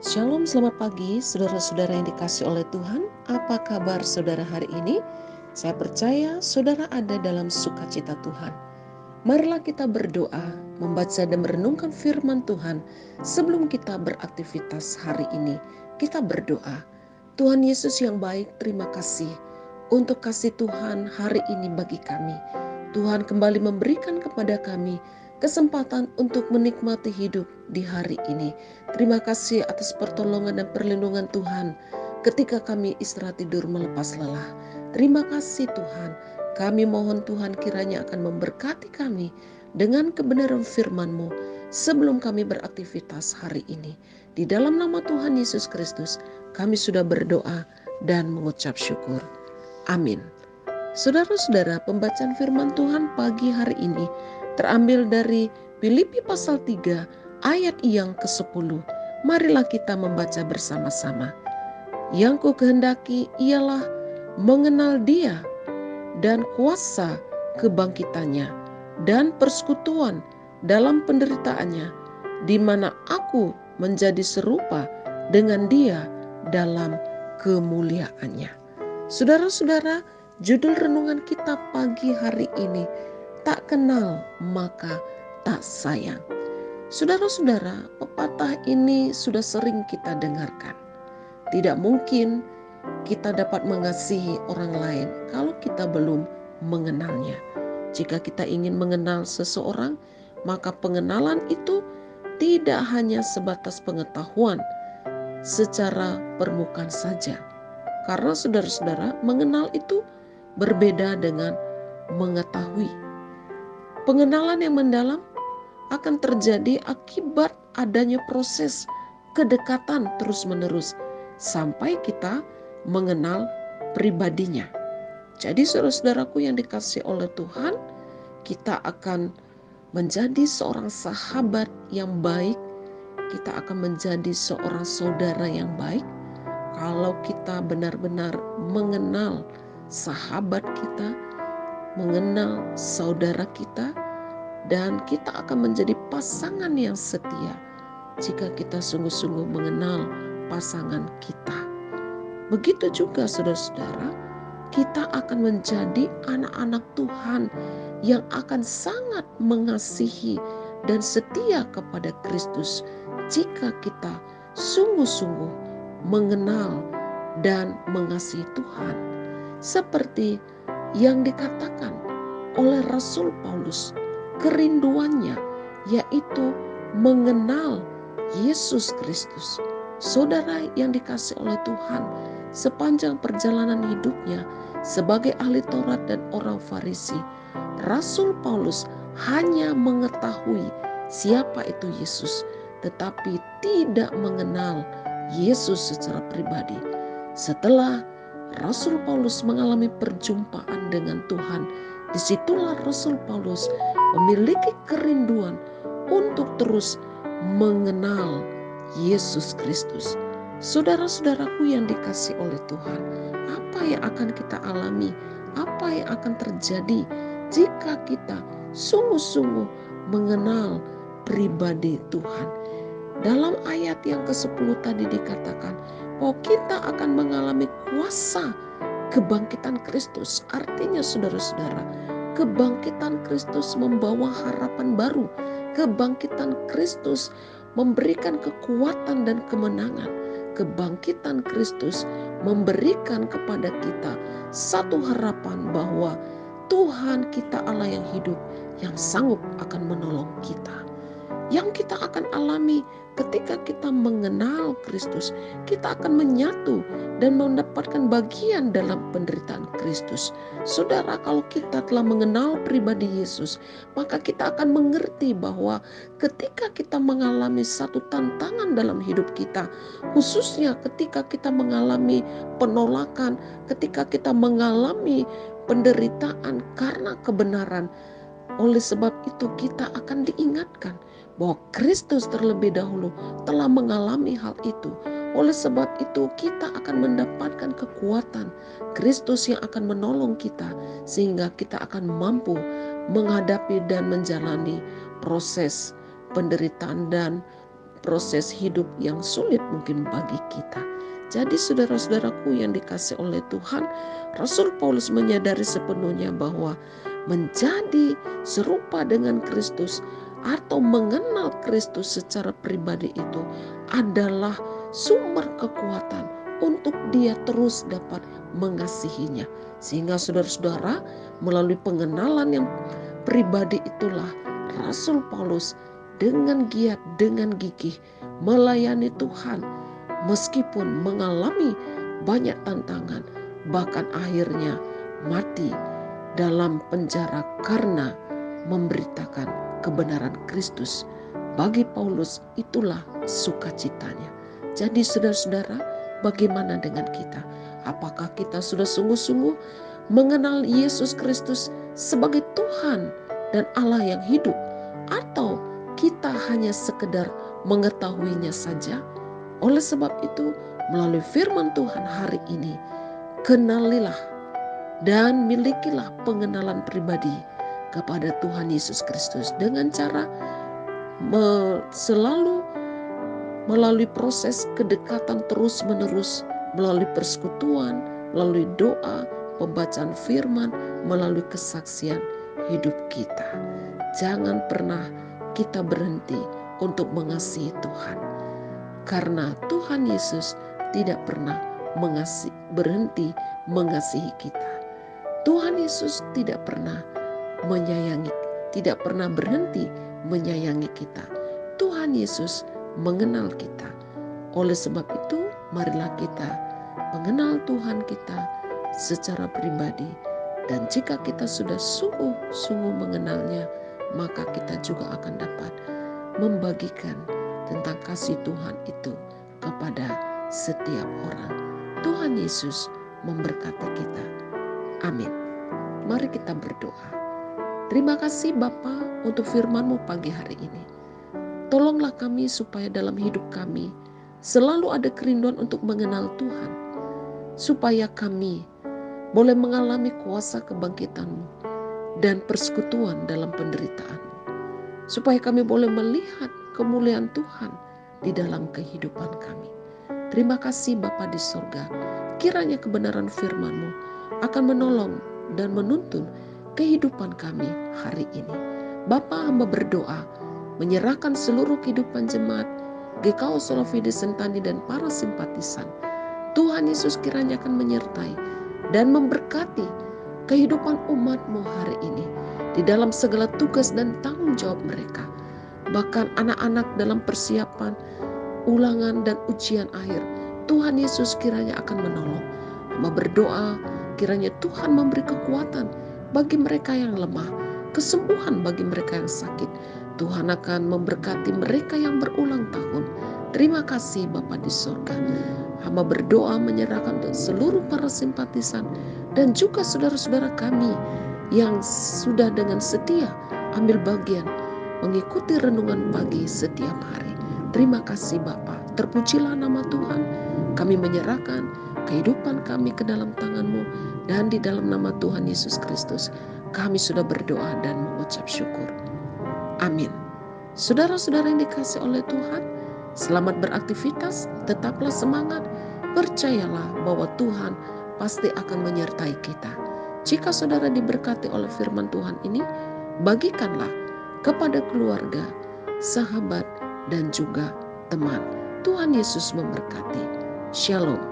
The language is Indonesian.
Shalom, selamat pagi saudara-saudara yang dikasih oleh Tuhan. Apa kabar saudara hari ini? Saya percaya saudara ada dalam sukacita Tuhan. Marilah kita berdoa, membaca dan merenungkan firman Tuhan sebelum kita beraktivitas hari ini. Kita berdoa. Tuhan Yesus yang baik, terima kasih untuk kasih Tuhan hari ini bagi kami. Tuhan kembali memberikan kepada kami kesempatan untuk menikmati hidup di hari ini. Terima kasih atas pertolongan dan perlindungan Tuhan ketika kami istirahat tidur melepas lelah. Terima kasih Tuhan. Kami mohon Tuhan kiranya akan memberkati kami dengan kebenaran firman-Mu sebelum kami beraktivitas hari ini. Di dalam nama Tuhan Yesus Kristus kami sudah berdoa dan mengucap syukur. Amin. Saudara-saudara, pembacaan firman Tuhan pagi hari ini terambil dari Filipi pasal 3 ayat yang ke-10. Marilah kita membaca bersama-sama. Yang ku kehendaki ialah mengenal Dia dan kuasa kebangkitannya dan persekutuan dalam penderitaannya, di mana aku menjadi serupa dengan Dia dalam kemuliaannya. Saudara-saudara, judul renungan kita pagi hari ini, tak kenal maka tak sayang. Saudara-saudara, pepatah ini sudah sering kita dengarkan. Tidak mungkin kita dapat mengasihi orang lain kalau kita belum mengenalnya. Jika kita ingin mengenal seseorang, maka pengenalan itu tidak hanya sebatas pengetahuan secara permukaan saja. Karena saudara-saudara, mengenal itu berbeda dengan mengetahui. Pengenalan yang mendalam akan terjadi akibat adanya proses kedekatan terus-menerus sampai kita mengenal pribadinya. Jadi saudara-saudaraku yang dikasihi oleh Tuhan, kita akan menjadi seorang sahabat yang baik, kita akan menjadi seorang saudara yang baik kalau kita benar-benar mengenal sahabat kita, mengenal saudara kita, dan kita akan menjadi pasangan yang setia jika kita sungguh-sungguh mengenal pasangan kita. Begitu juga saudara-saudara, kita akan menjadi anak-anak Tuhan yang akan sangat mengasihi dan setia kepada Kristus jika kita sungguh-sungguh mengenal dan mengasihi Tuhan. Seperti yang dikatakan oleh Rasul Paulus, kerinduannya yaitu mengenal Yesus Kristus. Saudara yang dikasihi oleh Tuhan, sepanjang perjalanan hidupnya sebagai ahli Taurat dan orang Farisi, Rasul Paulus hanya mengetahui siapa itu Yesus, tetapi tidak mengenal Yesus secara pribadi. Setelah Rasul Paulus mengalami perjumpaan dengan Tuhan, disitulah Rasul Paulus memiliki kerinduan untuk terus mengenal Yesus Kristus. Saudara-saudaraku yang dikasihi oleh Tuhan, apa yang akan kita alami, apa yang akan terjadi jika kita sungguh-sungguh mengenal pribadi Tuhan? Dalam ayat yang ke-10 tadi dikatakan bahwa kita akan mengalami kuasa kebangkitan Kristus. Artinya saudara-saudara, kebangkitan Kristus membawa harapan baru. Kebangkitan Kristus memberikan kekuatan dan kemenangan. Kebangkitan Kristus memberikan kepada kita satu harapan bahwa Tuhan kita Allah yang hidup, yang sanggup akan menolong kita. Yang kita akan alami ketika kita mengenal Kristus, kita akan menyatu dan mendapatkan bagian dalam penderitaan Kristus. Saudara, kalau kita telah mengenal pribadi Yesus, maka kita akan mengerti bahwa ketika kita mengalami satu tantangan dalam hidup kita, khususnya ketika kita mengalami penolakan, ketika kita mengalami penderitaan karena kebenaran, oleh sebab itu kita akan diingatkan bahwa Kristus terlebih dahulu telah mengalami hal itu. Oleh sebab itu kita akan mendapatkan kekuatan Kristus yang akan menolong kita, sehingga kita akan mampu menghadapi dan menjalani proses penderitaan dan proses hidup yang sulit mungkin bagi kita. Jadi saudara-saudaraku yang dikasih oleh Tuhan, Rasul Paulus menyadari sepenuhnya bahwa menjadi serupa dengan Kristus atau mengenal Kristus secara pribadi itu adalah sumber kekuatan untuk dia terus dapat mengasihinya. Sehingga saudara-saudara, melalui pengenalan yang pribadi itulah Rasul Paulus dengan giat, dengan gigih melayani Tuhan meskipun mengalami banyak tantangan, bahkan akhirnya mati dalam penjara karena memberitakan kebenaran Kristus. Bagi Paulus itulah sukacitanya. Jadi saudara-saudara, bagaimana dengan kita? Apakah kita sudah sungguh-sungguh mengenal Yesus Kristus sebagai Tuhan dan Allah yang hidup? Atau kita hanya sekedar mengetahuinya saja? Oleh sebab itu, melalui firman Tuhan hari ini, kenalilah dan milikilah pengenalan pribadi kepada Tuhan Yesus Kristus dengan cara selalu melalui proses kedekatan terus-menerus, melalui persekutuan, melalui doa, pembacaan firman, melalui kesaksian hidup kita. Jangan pernah kita berhenti untuk mengasihi Tuhan. Karena Tuhan Yesus tidak pernah berhenti mengasihi kita. Tuhan Yesus tidak pernah tidak pernah berhenti menyayangi kita. Tuhan Yesus mengenal kita. Oleh sebab itu, marilah kita mengenal Tuhan kita secara pribadi. Dan jika kita sudah sungguh-sungguh mengenalnya, maka kita juga akan dapat membagikan tentang kasih Tuhan itu kepada setiap orang. Tuhan Yesus memberkati kita. Amin. Mari kita berdoa. Terima kasih Bapa untuk firman-Mu pagi hari ini. Tolonglah kami supaya dalam hidup kami selalu ada kerinduan untuk mengenal Tuhan. Supaya kami boleh mengalami kuasa kebangkitan-Mu dan persekutuan dalam penderitaan-Mu. Supaya kami boleh melihat kemuliaan Tuhan di dalam kehidupan kami. Terima kasih Bapa di sorga. Kiranya kebenaran firman-Mu akan menolong dan menuntun kehidupan kami hari ini. Bapa, hamba berdoa menyerahkan seluruh kehidupan jemaat GKO Solo Fide Sentani dan para simpatisan. Tuhan Yesus kiranya akan menyertai dan memberkati kehidupan umat-Mu hari ini di dalam segala tugas dan tanggung jawab mereka. Bahkan anak-anak dalam persiapan ulangan dan ujian akhir, Tuhan Yesus kiranya akan menolong. Hamba berdoa kiranya Tuhan memberi kekuatan bagi mereka yang lemah, kesembuhan bagi mereka yang sakit. Tuhan akan memberkati mereka yang berulang tahun. Terima kasih Bapa di surga. Hamba berdoa menyerahkan untuk seluruh para simpatisan dan juga saudara-saudara kami yang sudah dengan setia ambil bagian mengikuti renungan pagi setiap hari. Terima kasih Bapa. Terpujilah nama Tuhan. Kami menyerahkan kehidupan kami ke dalam tangan-Mu, dan di dalam nama Tuhan Yesus Kristus kami sudah berdoa dan mengucap syukur. Amin. Saudara-saudara yang dikasihi oleh Tuhan, selamat beraktivitas, tetaplah semangat, percayalah bahwa Tuhan pasti akan menyertai kita. Jika saudara diberkati oleh firman Tuhan ini, bagikanlah kepada keluarga, sahabat, dan juga teman. Tuhan Yesus memberkati. Shalom.